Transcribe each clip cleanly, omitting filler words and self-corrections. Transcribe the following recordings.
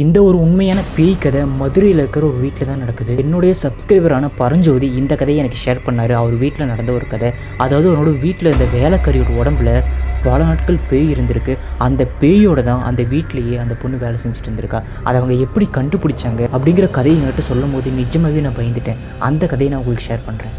இந்த ஒரு உண்மையான பேய் கதை மதுரையில் இருக்கிற ஒரு வீட்டில் தான் நடக்குது. என்னுடைய சப்ஸ்கிரைபரான பரஞ்சோதி இந்த கதையை எனக்கு ஷேர் பண்ணார். அவர் வீட்டில் நடந்த ஒரு கதை. அதாவது அவனோட வீட்டில் இருந்த வேலைக்காரியோட உடம்புல பல நாட்கள் பேய் இருந்திருக்கு. அந்த பேயோட தான் அந்த வீட்லேயே அந்த பொண்ணு வேலை செஞ்சுட்டு இருந்திருக்கா. அதை அவங்க எப்படி கண்டுபிடிச்சாங்க அப்படிங்கிற கதையை என்கிட்ட சொல்லும் போது நிஜமாகவே நான் பயந்துட்டேன். அந்த கதையை நான் உங்களுக்கு ஷேர் பண்ணுறேன்.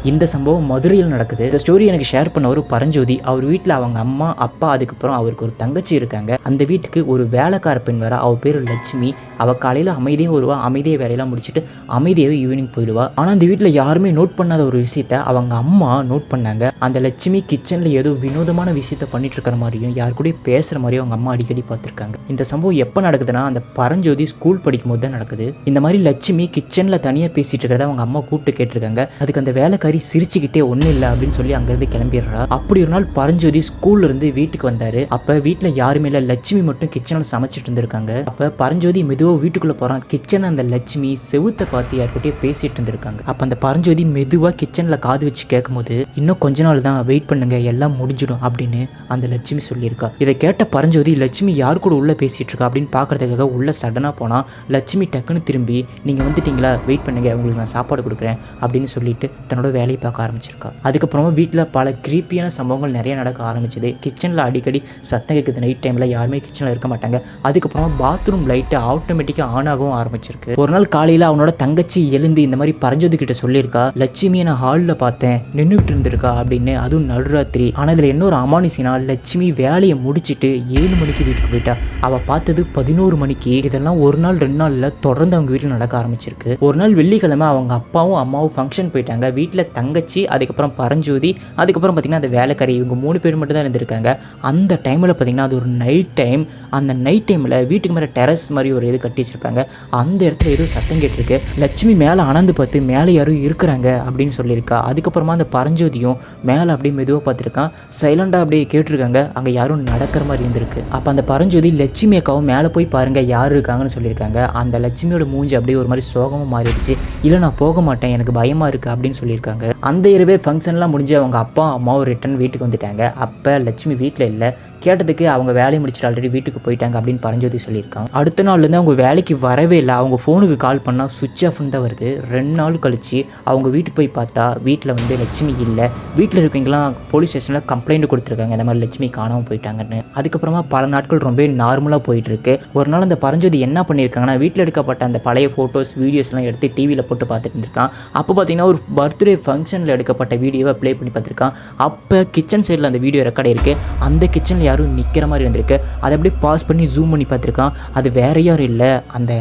இந்த சம்பவம் மதுரையில் நடக்குது. இந்த ஸ்டோரி எனக்கு ஷேர் பண்ண ஒரு பரஞ்சோதி. அவர் வீட்டில் அவங்க அம்மா அப்பா அதுக்கப்புறம் அவருக்கு ஒரு தங்கச்சி இருக்காங்க. அந்த வீட்டுக்கு ஒரு வேலைக்கார பெண் வர. அவள் பேர் லட்சுமி. அவள் காலையில் அமைதியாக வருவா, அமைதியாக வேலையெல்லாம் முடிச்சுட்டு அமைதியாகவே ஈவினிங் போயிடுவா. ஆனால் அந்த வீட்டில் யாருமே நோட் பண்ணாத ஒரு விஷயத்த அவங்க அம்மா நோட் பண்ணாங்க. அந்த லட்சுமி கிச்சனில் ஏதோ வினோதமான விஷயத்த பண்ணிட்டு இருக்கிற மாதிரியும் யார் கூட பேசுகிற மாதிரியும் அவங்க அம்மா அடிக்கடி பார்த்துருக்காங்க. இந்த சம்பவம் எப்போ நடக்குதுன்னா அந்த பரஞ்சோதி ஸ்கூல் படிக்கும் போது தான் நடக்குது. இந்த மாதிரி லட்சுமி கிச்சனில் தனியாக பேசிட்டு இருக்கிறத அவங்க அம்மா கூப்பிட்டு கேட்டிருக்காங்க. அதுக்கு அந்த வேலைக்காரி சிரிச்சுக்கிட்டே ஒன்றும் இல்லை அப்படின்னு சொல்லி அங்கேருந்து கிளம்பிடுறா. அப்படி ஒரு நாள் பரஞ்சோதி ஸ்கூல்ல இருந்து வீட்டுக்கு வந்தாரு. அப்போ வீட்டில் யாருமே இல்லை, லட்சுமி மட்டும் கிச்சனில் சமைச்சிட்டு இருந்திருக்காங்க. அப்போ பரஞ்சோதி மெதுவாக வீட்டுக்குள்ளே போகிறான். கிச்சன் அந்த லட்சுமி செவுத்தை பார்த்து யார்கிட்டயே பேசிட்டு இருந்திருக்காங்க. அப்போ அந்த பரஞ்சோதி மெதுவாக கிச்சனில் காது வச்சு கேட்கும்போது, இன்னும் கொஞ்ச நாள் தான் வெயிட் பண்ணுங்க, எல்லாம் முடிஞ்சிடும் அப்படின்னு அந்த லட்சுமி சொல்லியிருக்கா. இதை கேட்ட பரஞ்சோதி லட்சுமி யார் கூட உள்ள பேசிட்டு இருக்கா அப்படின்னு பார்க்கறதுக்காக உள்ள சடனாக போனால் லட்சுமி டக்குன்னு திரும்பி, நீங்கள் வந்துட்டீங்களா, வெயிட் பண்ணுங்க, உங்களுக்கு நான் சாப்பாடு கொடுக்குறேன் அப்படின்னு சொல்லிட்டு தன்னோட வேலையை பார்க்க ஆரம்பிச்சிருக்கா. அதுக்கப்புறமா வீட்டில் பல கிரீப்பியான சம்பவங்கள் நிறைய நடக்க ஆரம்பிச்சது. கிச்சனில் அடிக்கடி சத்தம் கேட்குது. நைட் டைமில் யாருமே கிச்சனில் இருக்க மாட்டாங்க. அதுக்கப்புறமா பாத்ரூம் லைட்டு ஆட்டோமேட்டிக்காக ஆன் ஆகவும் ஆரம்பிச்சிருக்கு. ஒரு நாள் காலையில் அவனோட தங்கச்சி எழுந்து இந்த மாதிரி பரஞ்சோதி கிட்ட சொல்லியிருக்கா, லட்சுமியை நான் ஹாலில் பார்த்தேன், நின்றுட்டு இருந்திருக்கா அப்படின்னு. அதுவும் நடுராத்திரி. ஆனால் இதில் இன்னொரு அமானுஷினா, லட்சுமி வேலையை முடிச்சுட்டு 7 மணிக்கு வீட்டுக்கு போயிட்டா. அவள் பார்த்தது 11 மணிக்கு. இதெல்லாம் ஒரு நாள் 2 நாளில் தொடர்ந்து அவங்க வீட்டில் நடக்க ஆரம்பிச்சிருக்கு. ஒரு நாள் வெள்ளிக்கிழமை அவங்க அப்பாவும் அம்மாவும் ஃபங்க்ஷன் போயிட்டாங்க. வீட்டில் தங்கச்சி, அதுக்கப்புறம் பரஞ்சோதி, அதுக்கப்புறம் பார்த்திங்கன்னா அந்த வேலைக்காரி, இவங்க 3 பேர் மட்டும் தான் இருந்திருக்காங்க. அந்த டைமில் பார்த்திங்கன்னா அது ஒரு நைட் டைம். அந்த நைட் டைமில் வீட்டுக்கு மேலே டெரஸ் மாதிரி ஒரு இது கட்டி வச்சுருப்பாங்க. அந்த இடத்துல ஏதோ சத்தம் கேட்டிருக்கு. லட்சுமி மேலே அனந்து பார்த்து மேலே யாரும் இருக்கிறாங்க அப்படின்னு சொல்லியிருக்கா. அதுக்கப்புறமா அந்த பரஞ்சோதியும் மேலே அப்படியே மெதுவாக பார்த்துருக்கான். சைலண்டாக அப்படியே கேட்டிருக்காங்க. அங்கே யாரும் நடக்கிற மாதிரி இருந்திருக்கு. அப்போ அந்த பரஞ்சோதி லட்சுமி அக்காவும் மேலே போய் பாருங்கள் யார் இருக்காங்கன்னு சொல்லியிருக்காங்க. அந்த லட்சுமியோட மூஞ்சி அப்படியே ஒரு மாதிரி சோகமாக மாறிடுச்சு. இல்லை நான் போக மாட்டேன், எனக்கு பயமாக இருக்குது அப்படின்னு சொல்லியிருக்காங்க. அந்த இரவே ஃபங்க்ஷன்லாம் முடிஞ்சு அவங்க அப்பா அம்மாவும் ரிட்டன் வீட்டுக்கு வந்துட்டாங்க. அப்போ லட்சுமி வீட்டில் இல்லை. கேட்டதுக்கு அவங்க வேலையை முடிச்சுட்டு ஆல்ரெடி வீட்டுக்கு போயிட்டாங்க அப்படின்னு பரஞ்சோதி சொல்லியிருக்காங்க. அடுத்த நாள்லேருந்து அவங்க வேலைக்கு வரவே இல்லை. அவங்க ஃபோனுக்கு கால் பண்ணால் சுவிட்ச் ஆஃப்னு தான் வருது. 2 நாள் கழிச்சு அவங்க வீட்டுக்கு போய் பார்த்தா வீட்டில் வந்து லட்சுமி இல்லை. வீட்டில் இருக்கவங்களாம் போலீஸ் ஸ்டேஷனில் கம்ப்ளைண்ட் கொடுத்துருக்காங்க, இந்த மாதிரி லட்சுமி காணாமல் போயிட்டாங்கன்னு. அதுக்கப்புறமா பல நாட்கள் ரொம்ப நார்மலாக போயிட்டு இருக்கு. ஒரு நாள் அந்த பரஞ்சோதி என்ன பண்ணியிருக்காங்கன்னா, வீட்டில் எடுக்கப்பட்ட அந்த பழைய ஃபோட்டோஸ் வீடியோஸ்லாம் எடுத்து டிவியில் போட்டு பார்த்துட்டு இருந்திருக்கான். அப்போ பார்த்தீங்கன்னா ஒரு பர்த்டே ஃபங்க்ஷனில் எடுக்கப்பட்ட வீடியோவை ப்ளே பண்ணி பார்த்துருக்கான். அப்போ கிச்சன் சைடில் அந்த வீடியோ ரெக்கார்ட் இருக்குது. அந்த கிச்சனில் யாரும் நிற்கிற மாதிரி இருந்திருக்கு. அதை அப்படியே பாஸ் பண்ணி ஜூம் பண்ணி பார்த்துருக்கான். அது வேற யாரும் இல்லை, அந்த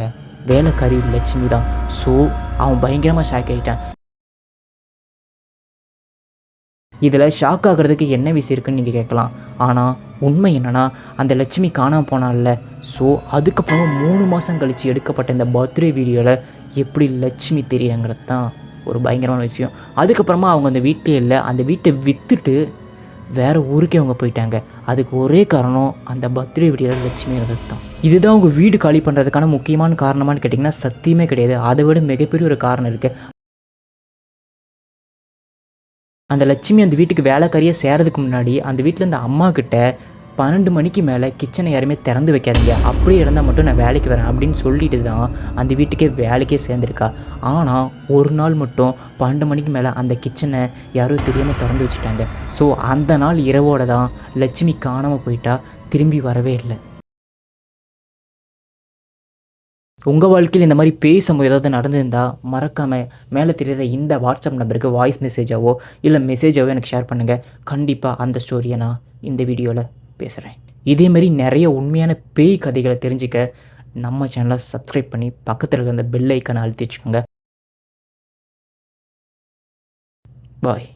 வேலைக்காரி லட்சுமி தான். ஸோ அவன் பயங்கரமாக ஷாக் ஆகிட்டான். இதில் ஷாக் ஆகிறதுக்கு என்ன விஷயம் இருக்குன்னு நீங்கள் கேட்கலாம். ஆனால் உண்மை என்னென்னா, அந்த லட்சுமி காணாமல் போனால. ஸோ அதுக்கப்புறமா 3 மாதம் கழித்து எடுக்கப்பட்ட இந்த பர்த்டே வீடியோவில் எப்படி லட்சுமி தெரியுங்கிறது தான் ஒரு பயங்கரமான விஷயம். அதுக்கப்புறமா அவங்க அந்த வீட்டிலே இல்லை. அந்த வீட்டை விற்றுட்டு வேறு ஊருக்கே அவங்க போயிட்டாங்க. அதுக்கு ஒரே காரணம் அந்த பர்த்டே வீடியோவில் லட்சுமி இருந்தது தான். இதுதான் அவங்க வீடு காலி பண்ணுறதுக்கான முக்கியமான காரணமானு கேட்டிங்கன்னா சத்தியமே கிடையாது. அதை விட மிகப்பெரிய ஒரு காரணம் இருக்குது. அந்த லட்சுமி அந்த வீட்டுக்கு வேலைக்காரியாக சேரதுக்கு முன்னாடி அந்த வீட்டில் இருந்த அம்மா கிட்ட 12 மணிக்கு மேலே கிச்சனை யாருமே திறந்து வைக்காதீங்க, அப்படியே இருந்தால் மட்டும் நான் வேலைக்கு வரேன் அப்படின்னு சொல்லிட்டு தான் அந்த வீட்டுக்கே வேலைக்கே சேர்ந்துருக்கா. ஆனால் ஒரு நாள் மட்டும் 12 மணிக்கு மேலே அந்த கிச்சனை யாரும் தெரியாமல் திறந்து வச்சுட்டாங்க. ஸோ அந்த நாள் இரவோடு தான் லட்சுமி காணாமல் போயிட்டா, திரும்பி வரவே இல்லை. உங்கள் வாழ்க்கையில் இந்த மாதிரி பேய் சம்பவம் ஏதாவது நடந்திருந்தால் மறக்காமல் மேலே தெரியாத இந்த வாட்ஸ்அப் நம்பருக்கு வாய்ஸ் மெசேஜாவோ இல்லை மெசேஜாவோ எனக்கு ஷேர் பண்ணுங்கள். கண்டிப்பாக அந்த ஸ்டோரியை நான் இந்த வீடியோவில் பேசுகிறேன். இதேமாரி நிறைய உண்மையான பேய் கதைகளை தெரிஞ்சுக்க நம்ம சேனலை சப்ஸ்கிரைப் பண்ணி பக்கத்தில் இருக்க அந்த பெல் ஐக்கானை அழுத்தி வச்சுக்கோங்க. பாய்.